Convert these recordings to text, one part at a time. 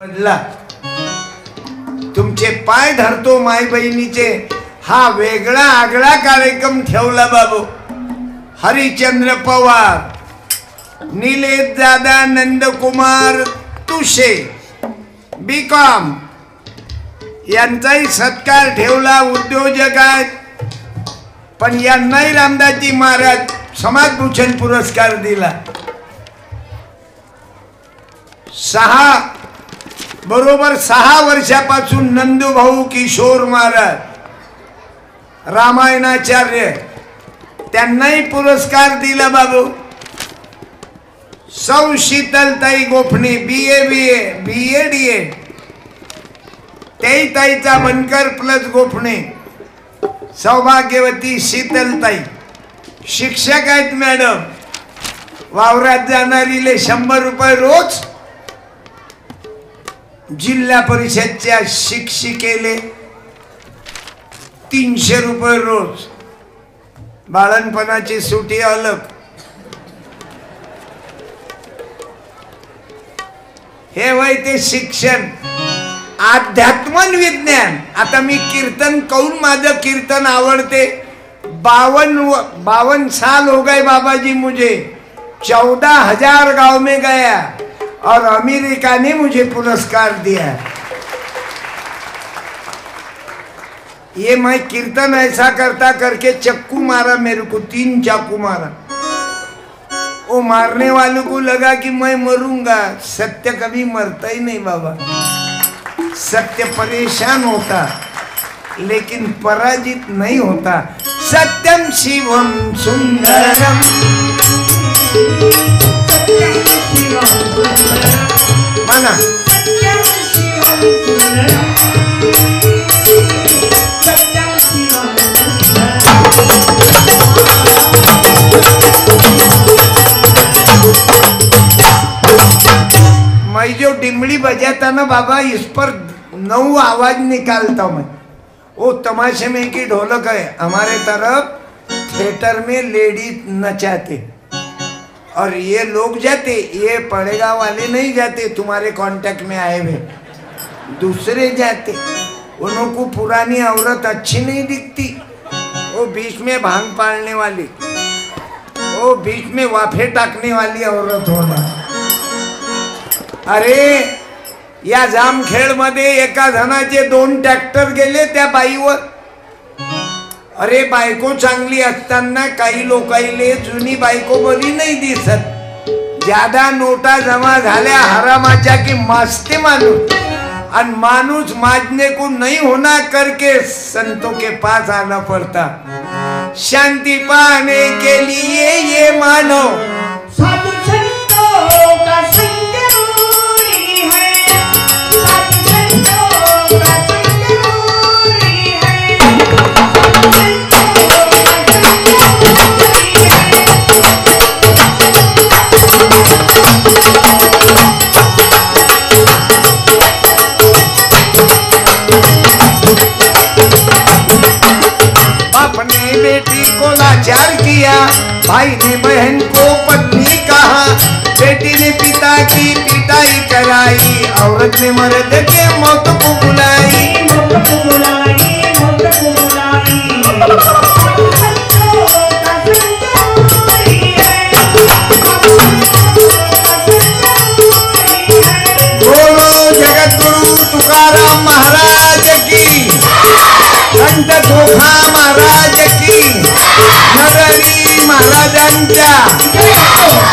पडला तुमचे पाय धरतो माय बहिणीचे हा वेगळा आगळा कार्यक्रम ठेवला बाबू। हरिचंद्र पवार, निलेश दादा, नंदकुमार तुषे बीकॉम यांचाही सत्कार ठेवला। उद्योजक आहेत पण यांनाही रामदासजी महाराज समाजभूषण पुरस्कार दिला। बरोबर 6 वर्षापासून नंदूभाऊ किशोर महाराज रामायणाचार्य त्यांनाही पुरस्कार दिला बाबू। सौ शीतलताई गोफणे बीए DA तेही ताईचा बनकर प्लस गोफणे। सौभाग्यवती शीतलताई शिक्षक आहेत मॅडम। वावरात जाणारीले 100 रुपये रोज, जिल्हा परिषदच्या शिक्षिकेले 300 रुपये रोज। बाळणपणाची सुटी अलग। हे वय ते शिक्षण, अध्यात्मन विज्ञान। आता मी कीर्तन कौन माझं कीर्तन आवडते। 52 साल हो गए बाबा जी मुझे, 14,000 गांव में गया और अमेरिका ने मुझे पुरस्कार दिया। ये मैं कीर्तन ऐसा करता करके चक्कू मारा मेरे को, 3 चाकू मारा। वो मारने वालों को लगा कि मैं मरूंगा। सत्य कभी मरता ही नहीं बाबा। सत्य परेशान होता लेकिन पराजित नहीं होता। सत्यम शिवम सुंदरम, माना मैं जो डिमड़ी बजाता ना बाबा, इस पर 9 आवाज निकालता हूं मैं। वो तमाशे में की ढोलक है। हमारे तरफ थिएटर में लेडीज नचाते और ये लोग जाते, ये पड़ेगा वाले नहीं जाते तुम्हारे कांटेक्ट में आए हुए, दूसरे जाते। उनको पुरानी औरत अच्छी नहीं दिखती, वो बीच में भांग पालने वाली, वो बीच में वाफे टाकने वाली औरत होना। अरे या जामखेड मध्ये एका जणाचे 2 ट्रॅक्टर गेले त्या बाईवर। अरे बायको चांगली असताना काही लोकाईले जुनी बायको बरी नहीं दिसत। ज्यादा नोटा जमा झाल्या हरामाच्या की मास्ते माणूस, और मानुस माजने को नहीं होना करके संतों के पास आना पड़ता। शांति पाने के लिए ये मानो साधु संतों का संग जरूरी है, साधु संतों का संग जरूरी है, बेटी को लाचार किया, भाई ने बहन को पत्नी कहा, बेटी ने पिता की पिटाई कराई, औरत ने मर्द के मौत को बुलाई। बोलो जगत गुरु तुकाराम महाराज की, संत गोखा महाराज की, नरहरी महाराजांच्या,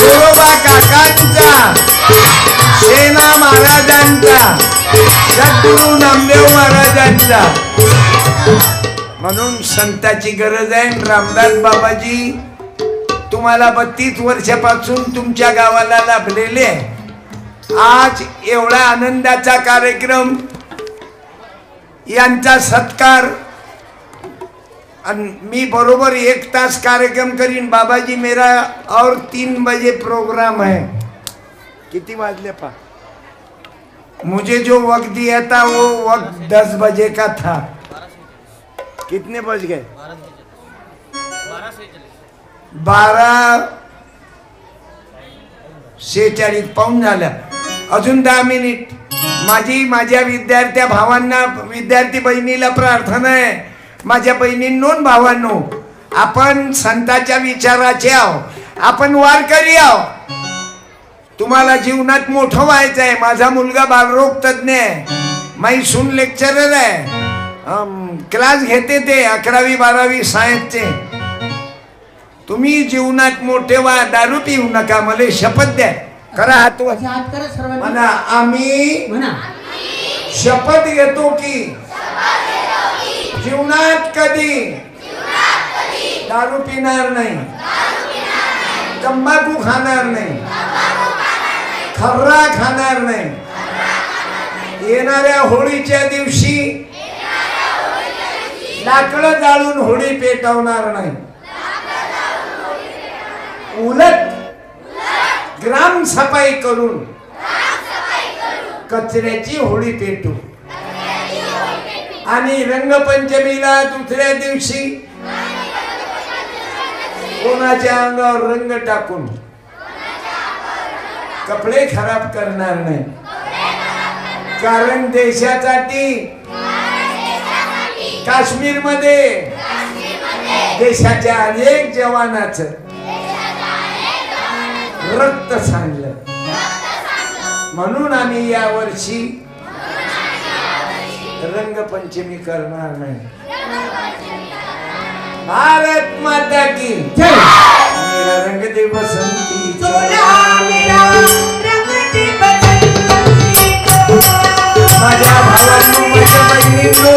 गोरोबा काकांचा, सेना महाराजांचा, सद्गुरु नामदेव महाराजांचा। म्हणून संताची गरज आहे। रामदास बाबाजी तुम्हाला 32 वर्षापासून तुमच्या गावाला लाभलेले आहे। आज एवढा आनंदाचा कार्यक्रम, यांचा सत्कार, मी बरोबर 1 तास कार्यक्रम करीन। बाबाजी मेरा और 3 बजे प्रोग्राम है। किती वाजले पा? मुझे जो वक्त दिया था वो वक्त 10 बजे का था। कितने बज गए? 12:46 पाऊण झाल्या। अजून 10 मिनिट माझ्या विद्यार्थ्या भावांना विद्यार्थी बहिणीला प्रार्थना आहे, माझ्या बहिणींनो भावांनो, आपण संतांच्या विचाराचे आहो, आपण वारकरी आहो. तुम्हाला जीवनात मोठं व्हायचं आहे. माझा मुलगा बालरोग तज्ञ आहे, माझी सून लेक्चरर आहे, क्लास घेते ते 11वी 12वी सायन्सचे. तुम्ही जीवनात मोठे व्हा, दारू पिऊ नका. मला शपथ द्या. करा हात वर. हात करा सर्वांनी. म्हणा आम्ही म्हणा शपथ घेतो की जीवनात कधी दारू पिणार नाही, तंबाखू खाणार नाही, खर्रा खाणार नाही, येणाऱ्या होळीच्या दिवशी लाकडं जाळून होळी पेटवणार नाही, उलट ग्राम सफाई करून कचऱ्याची होळी पेटू, आणि रंगपंचमीला दुसऱ्या दिवशी कोणाच्या अंगावर रंग टाकून कपडे खराब करणार नाही. कारण देशासाठी काश्मीर मध्ये देशाच्या अनेक जवानाचं रक्त सांडलं. म्हणून आम्ही या वर्षी रंगपंचमी करणार नाही. भारत माता की जय. मेरा रंग दे बसंती माझ्या भावांनो, माझ्या बहिणींनो,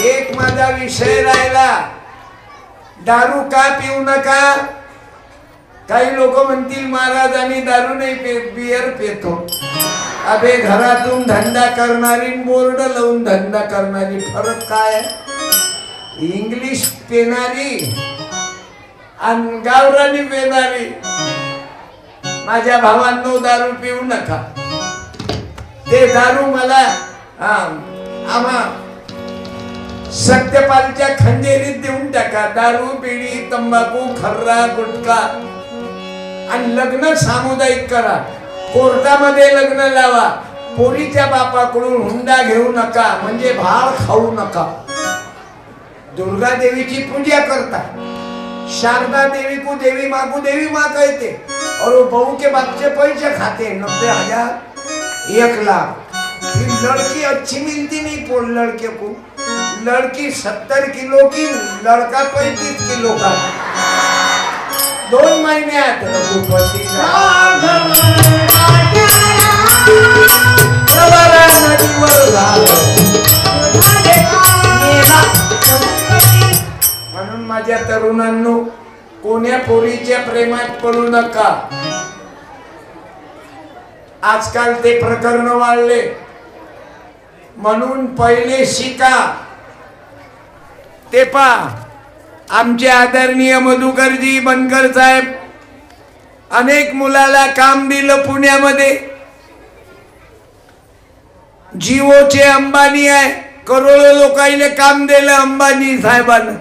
एक माझा विषय राहिला. दारू का पिऊ नका. काही लोक म्हणतील महाराज आम्ही दारू नाही पित, बियर पितो. अबे घरातून धंदा करणारी, बोर्ड लावून धंदा करणारी, फरक काय? इंग्लिश पेनारी आणि गावरानी पेनारी. माझ्या भावांनो, दारू पिऊ नका. ते दारू मला आम्हा सत्यपालच्या खंजेरीत देऊन टाका. दारू, बिडी, तंबाखू, खर्रा, गुटखा, आणि लग्न सामुदायिक करा. कोर्टामध्ये लग्न लावा. पोरीच्या बापाकडून हुंडा घेऊ नका, म्हणजे भाव खाऊ नका. दुर्गा देवीची पूजा करता, शारदा देवी को देवी माँ को देवी माँ कहते, और वो बहू के बाप से पैसे खाते 90,000 1 लाख. फिर लड़की अच्छी मिलती नहीं पोल लड़के को. लड़की 70 किलो की, लड़का 35 किलो का. 2 महिन्यात रघुपती म्हणून माझ्या तरुणांनो, कोण्या पोरीच्या प्रेमात पडू नका. आजकाल ते प्रकरण वाढले. म्हणून पहिले शिका. ते पहा, आमचे आदरणीय मधुकरजी बनकर साहेब अनेक मुलाला काम दिलं पुण्यामध्ये. जिओचे अंबानी आहे, करोडो लोकांना काम दिलं अंबानी साहेबांना.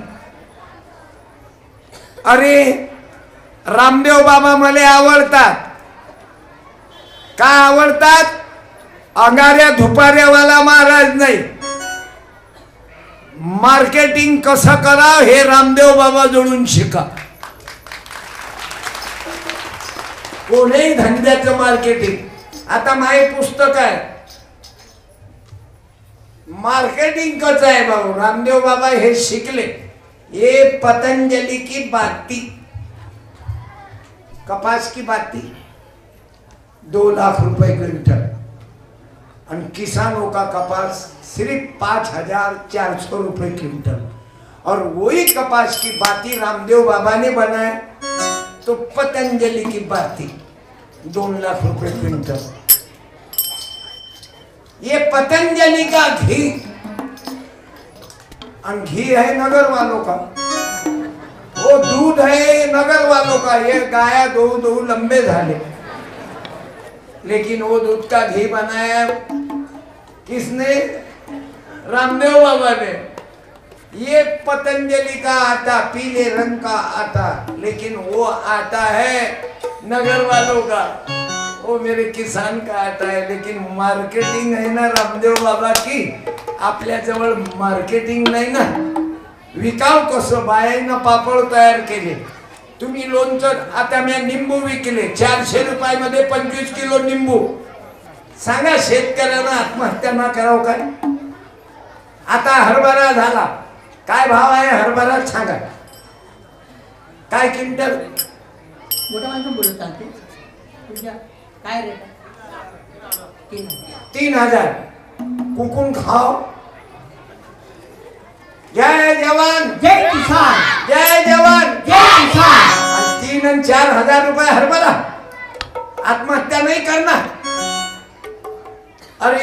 अरे रामदेव बाबा मला आवडतात. का आवडतात? अंगाऱ्या धुपाऱ्यावाला महाराज नाही. मार्केटिंग कसं करावं हे रामदेव बाबा जोडून शिका. कोणीही धंद्याचं मार्केटिंग. आता माझे पुस्तक आहे, मार्केटिंग कसं आहे भाऊ, रामदेव बाबा हे शिकले. ये पतंजलि की बाती, कपास की बाती 2 लाख रुपए क्विंटल, और किसानों का कपास सिर्फ 5,400 रुपए क्विंटल. और वही कपास की बाती रामदेव बाबा ने बनाया, तो पतंजलि की बाती 2 लाख रुपए क्विंटल. ये पतंजलि का घी, और घी है नगर वालों का, वो दूध है नगर वालों का. ये गाया दो लंबे झाले, लेकिन वो दूध का घी बनाया किसने? रामदेव बाबा ने. ये पतंजलि का आटा, पीले रंग का आटा, लेकिन वो आटा है नगर वालों का. वो मेरे किसान का आता है, लेकिन मार्केटिंग है ना रामदेव बाबा की, आपल्या जवळ मार्केटिंग नाही ना. विकाव कसं? बायानं पापड तयार केले, तुम्ही लोणचं. आता मी निंबू विकले 400 रुपयामध्ये 25 किलो निंबू. सांगा शेतकऱ्यांना आत्महत्या ना करावं काय? आता हरभरा झाला, काय भाव आहे हरभरा सांगा, काय क्विंटल? मोठा माणूस बोलत चालते तुझ्या काय रेट? 3,000. कुकून खाओ. जय जवान जय किसान, जय जवान जय किसान. 3 आणि 4,000 रुपये हरभरा. आत्महत्या नाही करणार. अरे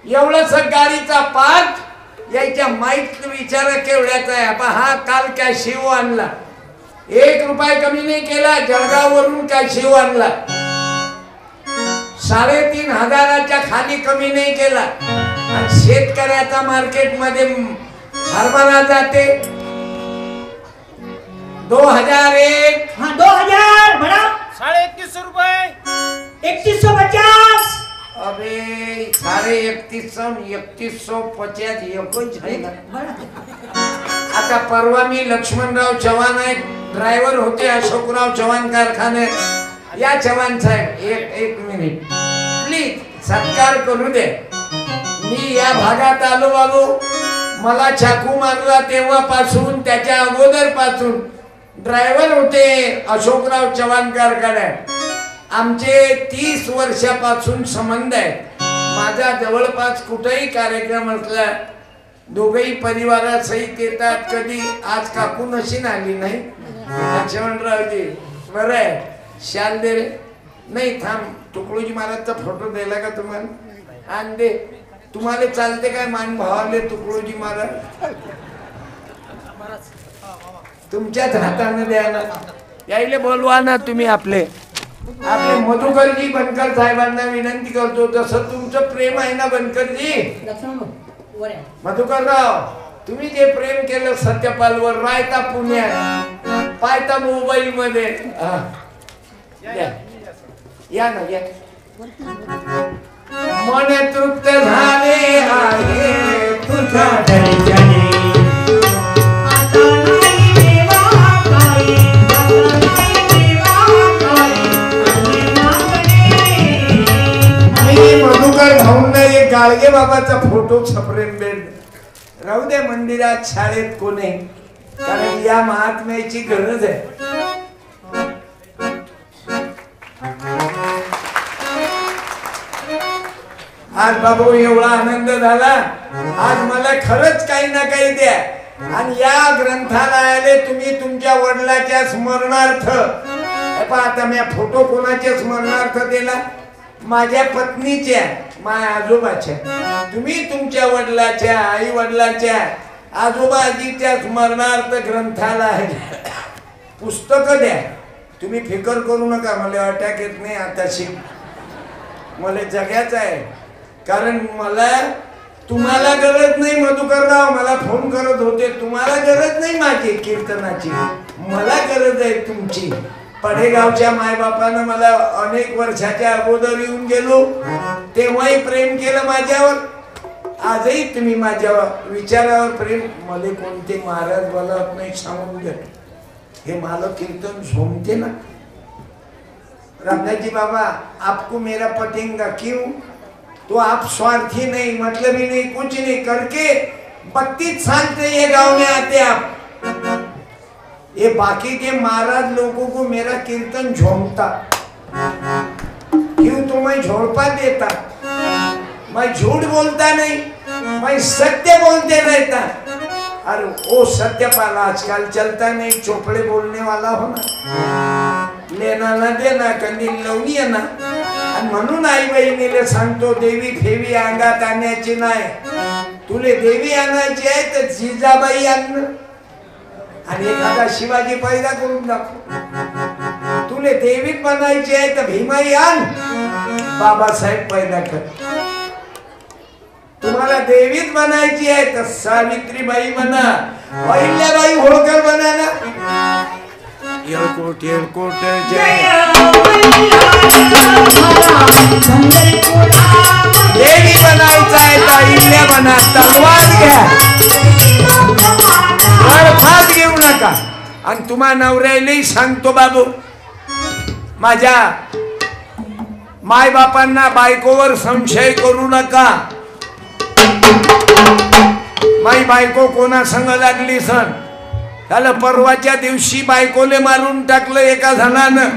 एवढंच गाडीचा पार्ट याच्या माईक विचार केवढ्याचा आहे. हा काल कॅशिओ आणला, 1 रुपया कमी नाही केला. जळगाववरून कॅशिओ आणला, 3,500च्या खाली कमी नाही केला. आणि शेतकऱ्याचा मार्केटमध्ये हरभरा जाते 2001. हाँ 2000 बड़ा 3150 रुपए. 3150. अबे 3150 एकच आहे ना. आता परवा मी लक्ष्मणराव चव्हाण आहे, ड्रायव्हर होते अशोकराव चव्हाण कारखान्यात. या चव्हाण साहेब एक मिनिट प्लीज, सत्कार करू दे. मी या भागात आलो बाबू, मला चाकू मारला तेव्हापासून, त्याच्या अगोदर पासून ड्रायव्हर होते अशोकराव चव्हाण कारखान्यात. आमचे 30 वर्षापासून संबंध आहेत. माझा जवळपास कुठेही कार्यक्रम असला दोघेही परिवारासहित येतात. कधी आज काकू नशीन आली नाही, लक्ष्मणरावजी बरं आहे, शाल दे रे. नाही थांब, तुकडोजी महाराजचा फोटो दिला का तुम्हाला? आण दे. तुम्हाला चालते काय मान भावाले तुकडोजी महाराज? तुमच्याच हाताने द्या ना. यायले बोलवा ना तुम्ही. आपले मधुकरजी बनकर साहेबांना विनंती करतो. जसं तुमचं प्रेम आहे ना बनकरजी, लक्ष्मण वर आहे. मधुकरराव, तुम्ही जे प्रेम केलं सत्यपालवर, रायता पुण्यात, पायता मोबाईल मध्ये. या ना या. मन तृप्त झाले आहे तुझ्या दर्शनी. आता नाही देवा काही, आता नाही देवा काही, आणि मागणे. मी मधुकर भाऊंना एक गाडगे बाबाचा फोटो छपरेन बेड राहू दे मंदिरात, शाळेत कोणी, कारण या महात्म्याची गरज आहे. आज बाबू एवढा आनंद झाला. आज मला खरंच काही ना काही द्या. आणि या ग्रंथालयाला तुम्ही तुमच्या वडिलाच्या स्मरणार्थ, आता मी फोटो कोणाच्या स्मरणार्थ दिला? माझ्या पत्नीच्या, माझ्या आजोबाच्या. तुम्ही तुमच्या वडिलाच्या, आई वडिलाच्या, आजोबा आजीच्या स्मरणार्थ ग्रंथालय पुस्तकं द्या. तुम्ही फिकर करू नका, मला अटॅक येत नाही आताशी. मला जगायचं आहे, कारण मला तुम्हाला गरज नाही. मधुकरराव मला फोन करत होते, तुम्हाला गरज नाही माझी कीर्तनाची, मला गरज आहे तुमची. पडेगावच्या मायबापानं मला अनेक वर्षाच्या अगोदर येऊन गेलो, तेव्हाही प्रेम केलं माझ्यावर. आजही तुम्ही माझ्या विचारावर प्रेम. मला कोणते महाराज बोलत नाही सांगून द्या. हे मला कीर्तन झोमते ना. रामदास जी बाबा, आपको मेरा पटेगा क्यों? तो आप स्वार्थी नहीं, मतलबी नहीं, कुछ नहीं करके 32 साल से ये गांव में आते आप. ये बाकी के महाराज लोगों को मेरा कीर्तन झोंकता क्यों? तो मैं झोड़पा देता, मैं झूठ बोलता नहीं, मैं सत्य बोलते रहता. अरे वो सत्यपाल आजकल चलता नहीं, चोपड़े बोलने वाला हो ना, लेना ना देना कधी लावणी ना. आणि म्हणून आई बहिणीला सांगतो, देवी फेवी अंगात आणण्याची नाही. तुले देवी आणायची आहे तर जिजाबाई आण, आणि एखादा शिवाजी पैदा करून दाखव. तुले देवीत बनायची आहे तर भीमाई आण, बाबासाहेब पैदा कर. तुम्हाला देवीत बनायची आहे तर सावित्रीबाई बना, अहिल्याबाई होळकर बना ना. येळकोट येळकोट जय देवी बनायचा आहे ताईल्या बना तलवार घ्या फाट घेऊ नका. आणि तुम्हा नवऱ्यालाही सांगतो बाबू माझ्या माय बापांना बायकोवर संशय करू नका. माई बायको कोणा संग लागली सण त्याला परवाच्या दिवशी बायकोले मारून टाकलं एका जणानं.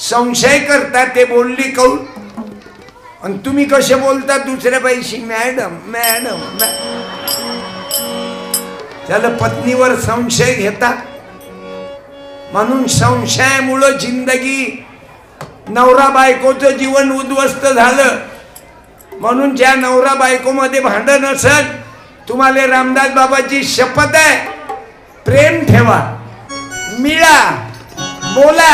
संशय करता ते बोलली कौल आणि तुम्ही कसे बोलता दुसऱ्या बाईशी मॅडम मॅडम. त्याला पत्नीवर संशय घेता म्हणून संशयामुळं जिंदगी नवरा बायकोचं जीवन उद्ध्वस्त झालं. म्हणून ज्या नवरा बायको मध्ये भांडण असेल तुम्हाला रामदास बाबाची शपथ आहे प्रेम ठेवा मिळा बोला.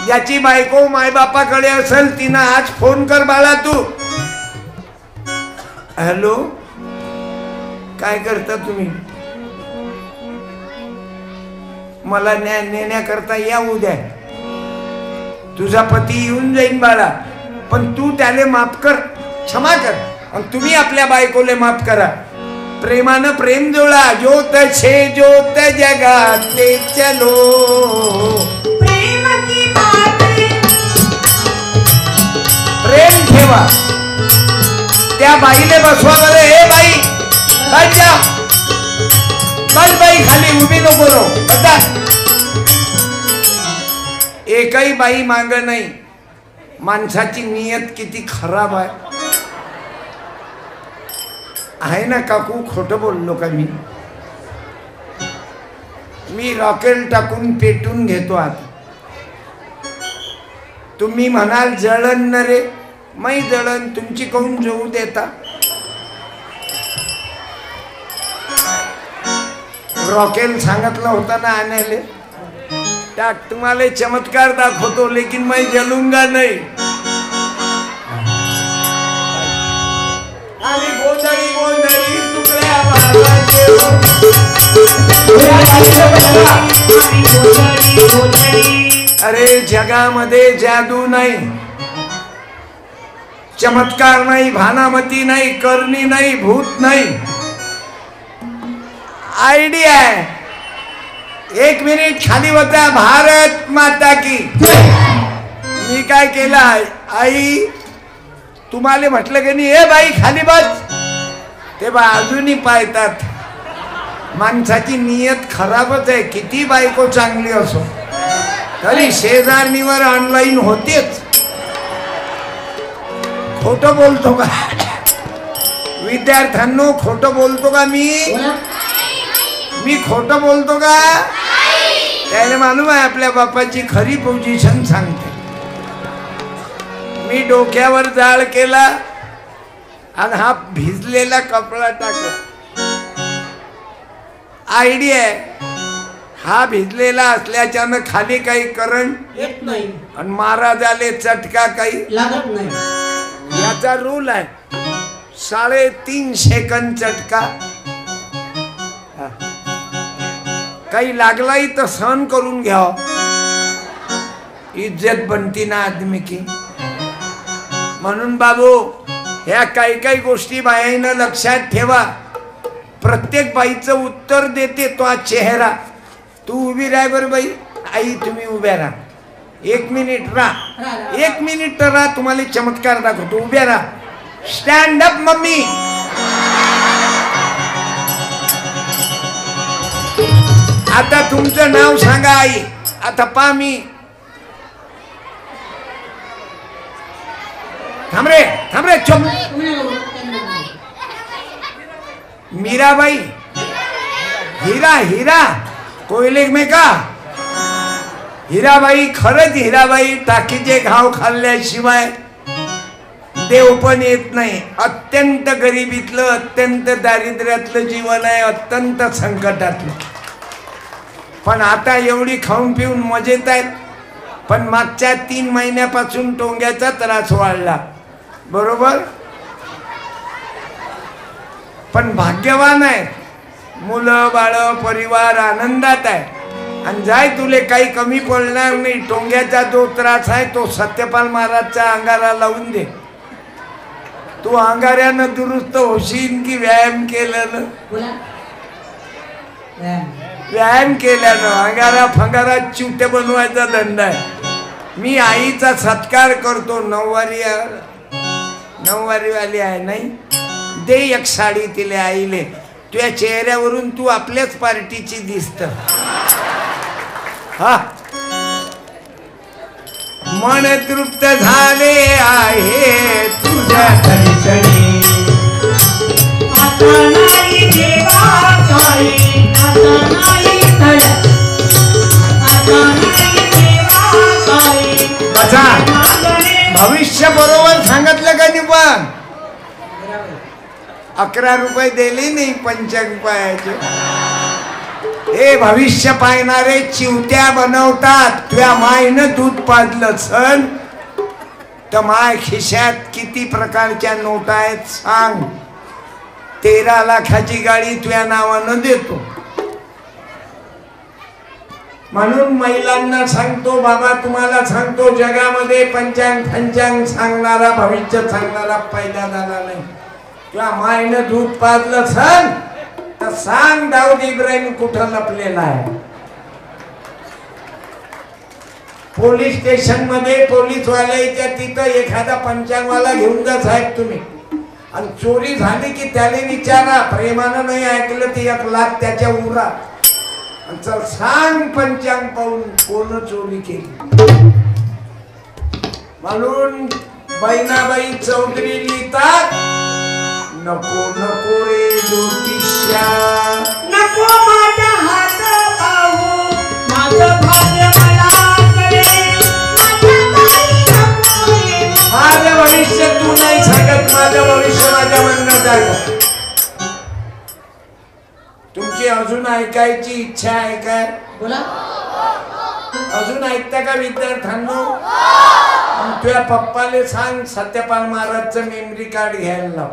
याची बायको मायबापाकडे असेल तिनं आज फोन कर बाळा तू. हॅलो काय करता तुम्ही मला नेण्याकरता या उद्या तुझा पती येऊन जाईन बाळा पण तू त्याले माफ कर क्षमा कर आणि तुम्ही आपल्या बायकोले माफ करा. प्रेमानं प्रेम जोडा ज्योत छे ज्योत जगात ते चलो प्रेम ठेवा. त्या बाईले बसवा बरं. हे बाई बस जा बस बाई खाली उभी नको रो बता. एकही बाई माग नाही. माणसाची नियत किती खराब आहे ना काकू खोटं बोललो का मी रॉकेल टाकून पेटून घेतो आता. तुम्ही म्हणाल जळण न रे मै जळण तुमची काहून जळू देता. रॉकेल सांगितलं होतं ना आणायले टाक तुम्हाला चमत्कार दाखवतो लेकिन मैं जलूंगा नहीं. आणि गोंधळी गोंधळी तुकड्या अरे जगामध्ये जादू नाही चमत्कार नाही भानामती नाही करणी नाही भूत नाही आयडिया आहे. एक मिनिट खाली होता भारत माता की. मी काय केलं आई तुम्हाला म्हटलं की नाही ए बाई खाली बस ते बा अजूनही पाहतात. माणसाची नियत खराबच आहे किती बायको चांगली असो तरी शेजारणीवर ऑनलाईन होतेच. खोटं बोलतो का विद्यार्थ्यांनो खोटं बोलतो का मी खोटं बोलतो का. त्याने मालूम आहे आपल्या बापाची खरी पोझिशन सांगते. मी डोक्यावर जाळ केला आणि हा भिजलेला कपडा टाकला. आयडिया हा भिजलेला असल्याच्यानं खाली काही करंट येत नाही आणि महाराजाले चटका काही लागत नाही. याचा रूल आहे 3.5 सेकंद चटका. काही लागलाही तर सहन करून घ्याव इज्जत बनती ना आदमी की. म्हणून बाबू ह्या काही गोष्टी बाईनं लक्षात ठेवा. प्रत्येक बाईचं उत्तर देते तो आज चेहरा. तू उभी राह बरं बाई आई तुम्ही उभ्या राहा 1 मिनिट राहा 1 मिनिट तर राहा तुम्हाला चमत्कार दाखवतो. उभ्या राहा स्टँड अप मम्मी. आता तुमचं नाव सांगा आई. आता पा मी थांब रे चुप. मीराबाई हिरा कोयले में का हिराबाई. खरंच हिराबाई टाकीचे घाव खाल्ल्याशिवाय देव पण येत नाही. अत्यंत गरिबीतलं अत्यंत दारिद्र्यातलं जीवन आहे अत्यंत संकटातलं. पण आता एवढी खाऊन पिऊन मजेत आहेत. पण मागच्या 3 महिन्यापासून टोंग्याचा त्रास वाढला बरोबर. पण भाग्यवान आहे मुलं बाळ परिवार आनंदात आहे. आणि जाय तुले काही कमी पडणार नाही. टोंग्याचा जो त्रास आहे तो सत्यपाल महाराजच्या अंगाला लावून दे. तू अंगाऱ्यानं दुरुस्त होशील की व्यायाम केल्यानं? बोला. व्यायाम केल्यानं अंगारा फंगारा चिवटे बनवायचा धंदा आहे. मी आईचा सत्कार करतो. नऊवारीवाली आहे नाही, दे एक साडी तिला आईले. तुझ्या चेहऱ्यावरून तू आपल्याच पार्टीची दिसत. हा, मन तृप्त झाले आहे तुझ्या दर्शनी. आता नाही देवा काही, आता नाही धड, आता नाही देवा काही. बसा. भविष्य बरोबर सांगितलं का निपण? 11 रुपये दिले नाही 5 रुपयाचे. हे भविष्य पाहणारे चिवट्या बनवतात. तुझ्या मायनं दूध पाजलं सण तर माय खिशात किती प्रकारच्या नोटा आहेत सांग. 13 लाखाची गाडी तुझ्या नावानं देतो. म्हणून महिलांना सांगतो, बाबा तुम्हाला सांगतो, जगामध्ये पंचांग सांगणारा, भविष्य सांगणारा पैदा झाला नाही. तुझ्या मायनं दूध पाजलं सण तर सांग दाऊद इब्राहिम कुठं लपलेला आहे. पोलीस स्टेशन मध्ये पोलीसवाल्याच्या तिथं एखादा पंचांगवाला घेऊन जा साहेब तुम्ही, आणि चोरी झाली की त्याला विचारा, प्रेमानं नाही ऐकलं तर 1 लाख त्याच्या उरा. चल सांग पंचांग पाहून कोण चोरी केली. म्हणून बहिणाबाई चौधरी लिहितात, नको नको रे ज्योतिष्या, नको माझा हात पाहू, माझं भाग्य मला कळे, माझं भविष्य तू नाही सांगत, माझं भविष्य माझ्या म्हणण्यात आहे. तुमची अजून ऐकायची इच्छा आहे काय? बोला. अजून ऐकता का विद्यार्थ्यांनो? तुझ्या पप्पाले सांग सत्यपाल महाराजचं मेमरी कार्ड घ्यायला लाव.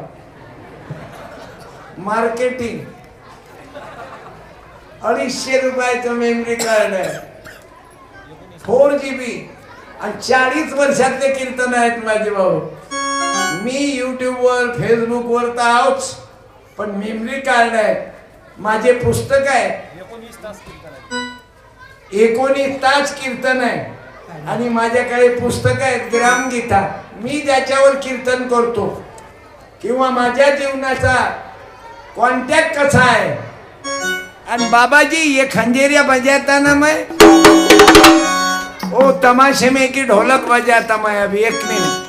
मार्केटिंग 250 रुपयाचं मेमरी कार्ड आहे, 4 GB, आणि 40 वर्षातले कीर्तन आहेत माझे भाऊ. मी युट्यूबवर फेसबुकवर तर आहोच, पण मेमरी कार्ड आहे. माझे पुस्तक आहे 19 तास कीर्तन आहे, आणि माझ्याकडे पुस्तक आहेत ग्रामगीता. मी ज्याच्यावर कीर्तन करतो किंवा माझ्या जीवनाचा कॉन्टॅक्ट कसा आहे. आणि बाबाजी ये खंजेरिया बजाता ना मैं, ओ तमाशे में की ढोलक बजाता मैं. अभी 1 मिनट.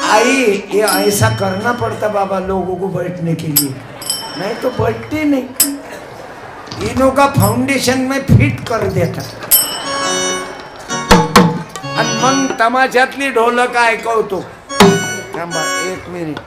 आई, ये ऐसा करना पड़ता बाबा लोगों को बैठने के लिए, नहीं तो बैठते नहीं. इनों का फाउंडेशन में फिट कर देता. आणि मग तमाशातली ढोलक ऐकवतो. थांबा 1 मिनिट.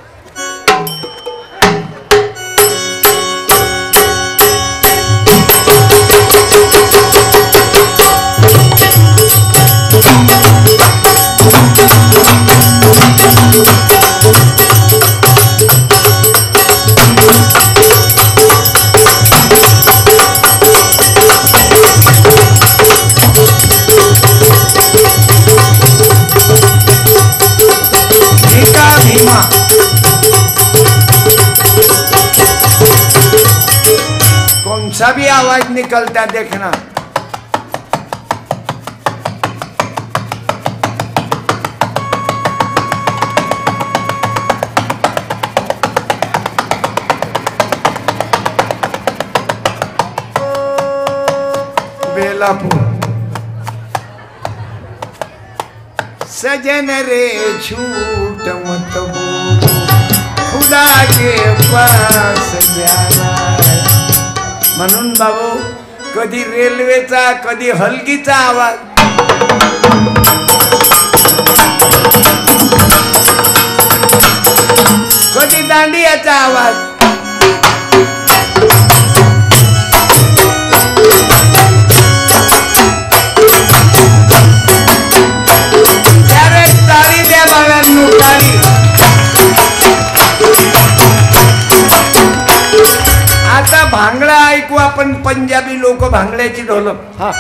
कौन सा भी आवाज निकलता देखना. बेलापुर सजन रे झूठ मत बोलो, खुदा के पास जाना. म्हणून बाबू कधी रेल्वेचा कधी हलगीचा आवाज, कधी दांडियाचा आवाज, पंजाबी लोक भांगड्याची ढोलक. हा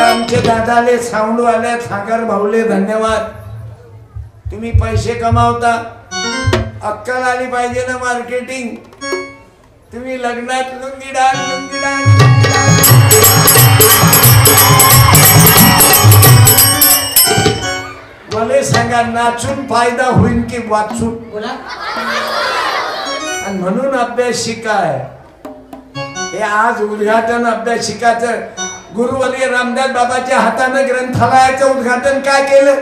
आमचे दादाले साऊंड वाले सागर भाऊले धन्यवाद. तुम्ही पैसे कमावता, अक्कल आली पाहिजे ना मार्केटिंग. तुम्ही लग्नात लुंगी डाल मला सांगा, नाचून फायदा होईल की वाचून? बोला. आणि म्हणून अभ्यासिका हे आज उद्घाटन अभ्यासिकाचं गुरुवर्य रामदास बाबाच्या हाताने ग्रंथालयाचं उद्घाटन काय केलं.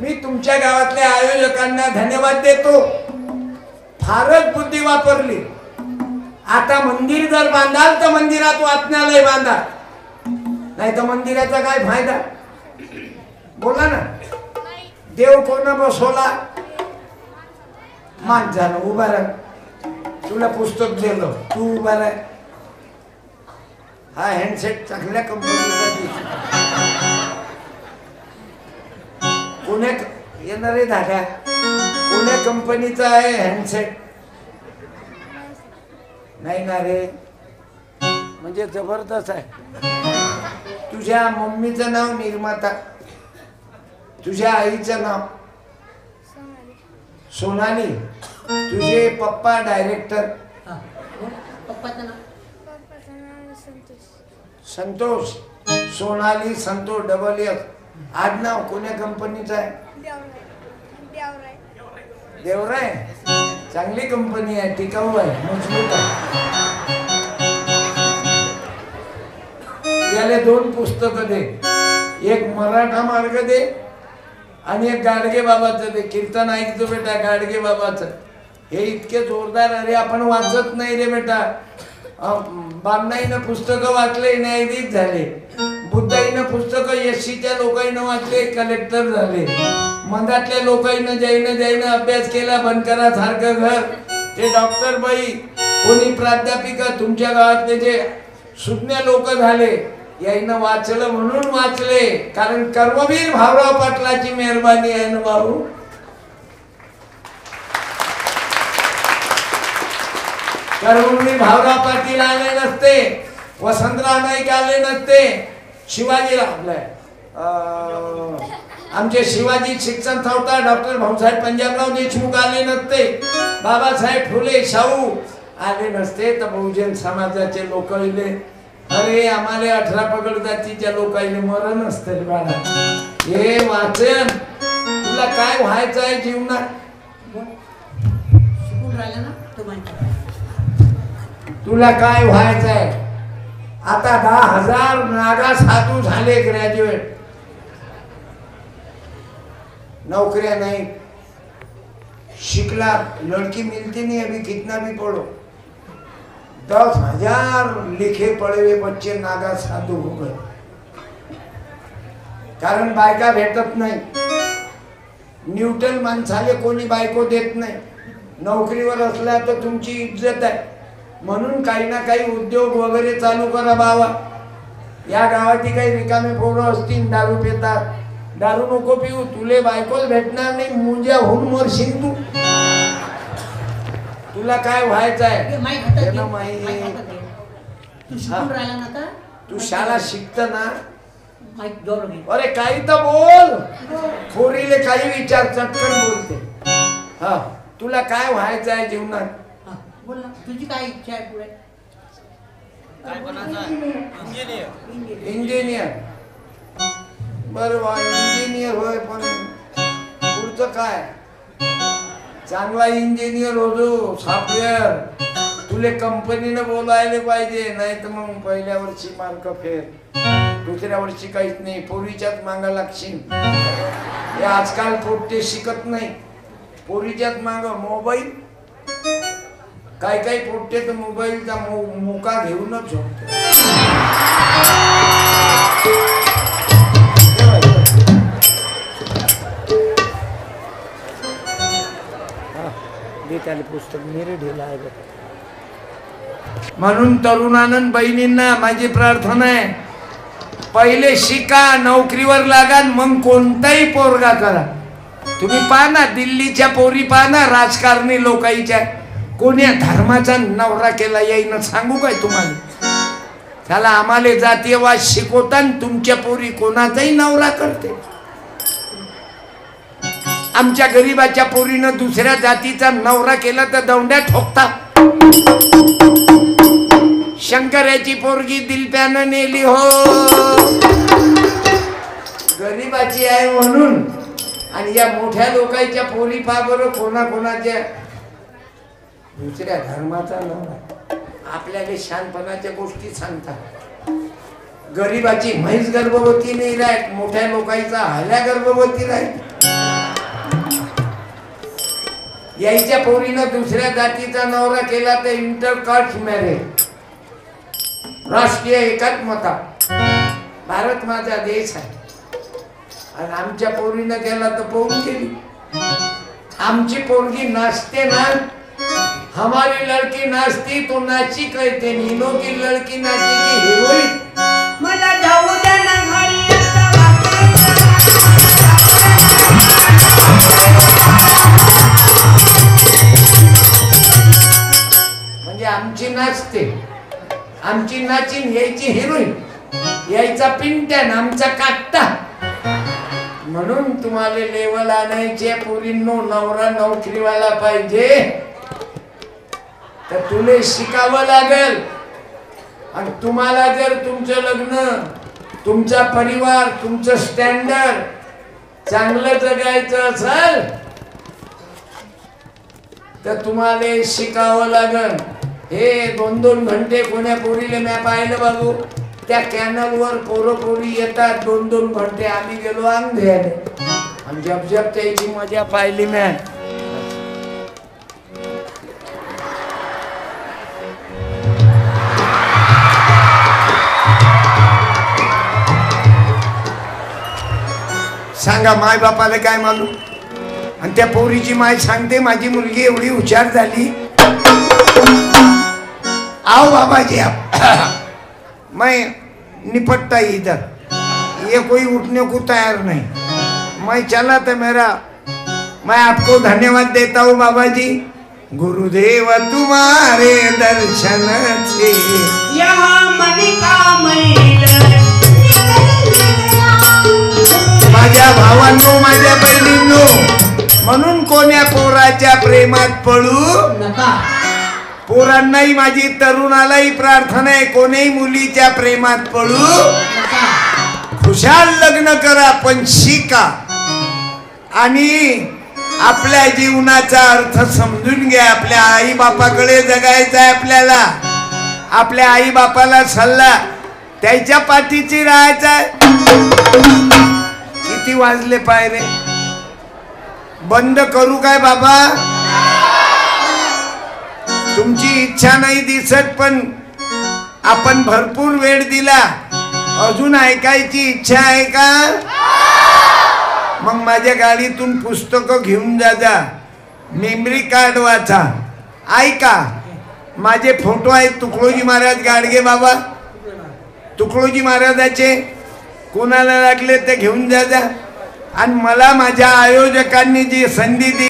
मी तुमच्या गावातल्या आयोजकांना धन्यवाद देतो. फारच बुद्धी वापरली. आता मंदिर जर बांधाल तर मंदिरात वाचनालय बांधा, नाही तर मंदिराचा काय फायदा? बोला ना. देव कोण बसवला? माणसानं. उभा राह, तुला पुस्तक दिलं, तू उभा राह. हा हँडसेट चांगल्या कंपनीचा दिसतो. पुण्यात येणारे दादा, पुण्या कंपनीचा आहे हँडसेट? नाही ना रे, म्हणजे जबरदस्त आहे. तुझ्या मम्मीचं नाव निर्माता, तुझ्या आईचं नाव सोनाली, तुझे पप्पा डायरेक्टर. पप्पाचं नाव संतोष. Sonali Santosh double S. आडनाव कोण्या कंपनीचं आहे? देवराय. चांगली कंपनी आहे, टिकाऊ आहे, मजबूत आहे. याला 2 पुस्तकं दे, एक मराठा मार्ग दे आणि एक गाडगे बाबाचं दे. कीर्तन ऐकतो बेटा गाडगे बाबाचं. हे इतके जोरदार. अरे आपण वाचत नाही रे बेटा. बामनाईनं पुस्तकं वाचले, न्यायाधीश झाले. बुद्धाईनं पुस्तकं एससीच्या लोकांना वाचले, कलेक्टर झाले. मधातल्या लोकांना जैन अभ्यास केला, बनकरा सारखं घर. ते डॉक्टर बाई, कोणी प्राध्यापिका, तुमच्या गावातले जे सुज्ञ लोक झाले, याईनं वाचलं म्हणून वाचले. कारण कर्मवीर भाऊराव पाटलाची मेहरबानी आहे ना भाऊ. कर्मवीर भाऊराव पाटील आले नसते, वसंतराव नाईक आले नसते, शिवाजीला आमचे शिवाजी शिक्षण संस्था डॉक्टर भाऊसाहेब पंजाबराव देशमुख आले नसते, बाबासाहेब फुले शाहू आले नसते, तर बहुजन समाजाचे लोक इले. अरे आम्हाला 18 पगड जातीच्या लोकांनी मरण असते बाळा. हे वाचन. तुला काय व्हायचं आहे जीवनात? शिकून राहिला ना तो म्हणतो. तुला काय व्हायचं आहे? आता 10,000 नागा साधू झाले ग्रॅज्युएट. नौकरियां नहीं, शिकला, लड़की मिलती नहीं, अभी कितना भी पढ़ो. 10,000 लिखे पढ़े हुए बच्चे नागा साधू हो गए. कारण बायका भेटत नाही. न्यूटन माणसाले कोणी बायको देत नाही. नोकरीवर असला तर तुमची इज्जत आहे. म्हणून काही ना काही उद्योग वगैरे चालू करा बाबा. या गावाती काही रिकामे पोरं असतील दारू पितात. दारू नको पिऊ, तुले बायकोच भेटणार नाही, मुंज्या होऊन मरशील तू. तुला काय व्हायचं आहे? तू शिकून राहिला ना आता. तू शाळा शिकत ना. माईक अरे काही तर बोल. पोरीले काही विचार, चटकन बोलते. हा, तुला काय व्हायचं आहे जीवनात? बोल ना, तुझी काय इच्छा आहे पुढे? इंजिनियर. बरोबर, इंजिनियर होय, पण पुढचं काय? चांगला इंजिनियर होतो, सॉफ्टवेअर. तुले कंपनीनं बोलायला पाहिजे, नाही तर मग पहिल्या वर्षी मार्क फेल, दुसऱ्या वर्षी काहीच नाही, पोरीच्याच मागा लागशील. हे आजकाल पोट्टे शिकत नाही, पोरीच्याच माग. मोबाईल, काही पोट्टे तर मोबाईलचा मुका घेऊनच झोपते. त्याला पुस्तक मेरे ढेला आहे. म्हणून तरुणानंद बहिणींना माझी प्रार्थना आहे, पहिले शिका, नोकरीवर लागा, मग कोणताही पोरगा करा. तुम्ही पहा ना, दिल्लीच्या पोरी पहा ना, राजकारणी लोकांच्या, कोण्या धर्माचा नवरा केला येईन सांगू काय तुम्हाला? त्याला आम्हाला जातीयवाद शिकवताना तुमच्या पोरी कोणाचाही नवरा करते. आमच्या गरीबाच्या पोरीनं दुसऱ्या जातीचा नवरा केला तर दौंड्या ठोकता. शंकराची पोरगी दिलप्यानं नेली हो, गरीबाची आहे म्हणून. आणि या मोठ्या लोकांच्या पोरी पहा बरं, कोणाकोणाच्या दुसऱ्या धर्माचा नवरा. आपल्याला शानपणाच्या गोष्टी सांगतात. गरीबाची म्हैस गर्भवती नाही राहत, मोठ्या लोकांचा हल्या गर्भवती राहत. यायच्या पोरीनं दुसऱ्या जातीचा नवरा केला तर इंटरकास्ट मॅरेज, राष्ट्रीय एकात्मता. भारत माझा देश आहे. आणि आमच्या पोरीनं केला तर पोरून केली. आमची पोरगी नाचते ना, हमारी लड़की नाचती तो नाची कहते, हीरो की लड़की नाची की हीरोइन. मला जाऊ द्या ना घरी. म्हणजे आमची नाचते, आमची नाचीन, यायची हिरोईन, यायचा पिंट्यान, आमचा काट्टा. म्हणून तुम्हाला लेवल आणायचे, पोरींनो नवरा नोकरीवाला पाहिजे तर तुले शिकावं लागेल. आणि तुम्हाला जर तुमचं लग्न, तुमचा परिवार, तुमचं स्टँडर्ड चांगलं जगायचं असेल तर तुम्हाला शिकावं लागेल. हे 2-2 घंटे कोण्या पोरीले म्या पाहिलं बाबू, त्या कॅनलवर पोरं पोरी येतात 2-2 घंटे. आम्ही गेलो अंधेऱ्याने आणि जब त्याची मजा पाहिली म्या. सांगा माय बापाला काय मालूम. आणि त्या पोरीची माय सांगते, माझी मुलगी एवढी हुशार झाली, आओ बाबा जी आप मैं निपटता ही इधर, ये कोई उठने को तैयार नहीं. मैं चला तो मैं आपको धन्यवाद देता हूँ बाबा जी. गुरुदेव तुम्हारे दर्शन से यहाँ मनी का मैल. माझ्या भावांनो, माझ्या बहिणींनो, म्हणून कोण्या पोराच्या प्रेमात पडू नका. पोरांनाही, माझी तरुणालाही प्रार्थना आहे, कोणीही मुलीच्या प्रेमात पडू नका. खुशाल लग्न करा, पण शिका. आणि आपल्या जीवनाचा अर्थ समजून घ्या. आपल्या आई बापाकडे जगायचं आहे आपल्याला. आपल्या आई बापाला सल्ला त्याच्या पाठीची राहायचा आहे. किती वाजले पायरे? बंद करू काय बाबा? तुमची इच्छा नाही दिसत, पण आपण भरपूर वेळ दिला. अजून ऐकायची इच्छा आहे का? मग माझ्या गाडीतून पुस्तकं घेऊन जा, मेमरी कार्ड वाचा, ऐका. माझे फोटो आहेत तुकडोजी महाराज गाडगे बाबा, तुकडोजी महाराजाचे. कोणाला लागले ते घेऊन जा. आणि मला माझ्या आयोजकांनी जी संधी दिली